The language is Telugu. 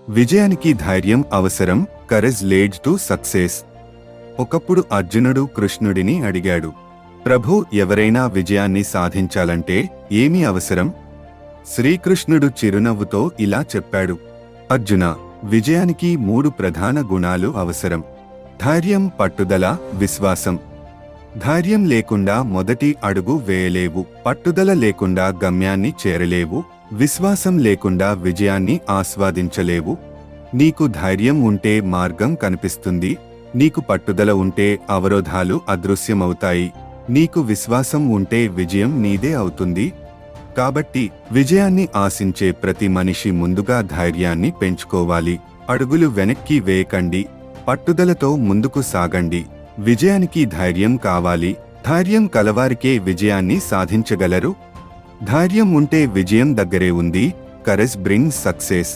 విజయానికి ధైర్యం అవసరం. Courage leads to success. ఒకప్పుడు అర్జునుడు కృష్ణుడిని అడిగాడు, ప్రభూ, ఎవరైనా విజయాన్ని సాధించాలంటే ఏమి అవసరం? శ్రీకృష్ణుడు చిరునవ్వుతో ఇలా చెప్పాడు, అర్జున, విజయానికి 3 ప్రధాన గుణాలు అవసరం. ధైర్యం, పట్టుదల, విశ్వాసం. ధైర్యం లేకుండా మొదటి అడుగు వేయలేవు. పట్టుదల లేకుండా గమ్యాన్ని చేరలేవు. విశ్వాసం లేకుండా విజయాన్ని ఆస్వాదించలేవు. నీకు ధైర్యం ఉంటే మార్గం కనిపిస్తుంది. నీకు పట్టుదల ఉంటే అవరోధాలు అదృశ్యమవుతాయి. నీకు విశ్వాసం ఉంటే విజయం నీదే అవుతుంది. కాబట్టి విజయాన్ని ఆశించే ప్రతి మనిషి ముందుగా ధైర్యాన్ని పెంచుకోవాలి. అడుగులు వెనక్కి వేయకండి, పట్టుదలతో ముందుకు సాగండి. విజయానికి ధైర్యం కావాలి. ధైర్యం కలవారికే విజయాన్ని సాధించగలరు. ధైర్యం ఉంటే విజయం దగ్గరే ఉంది. Courage brings success.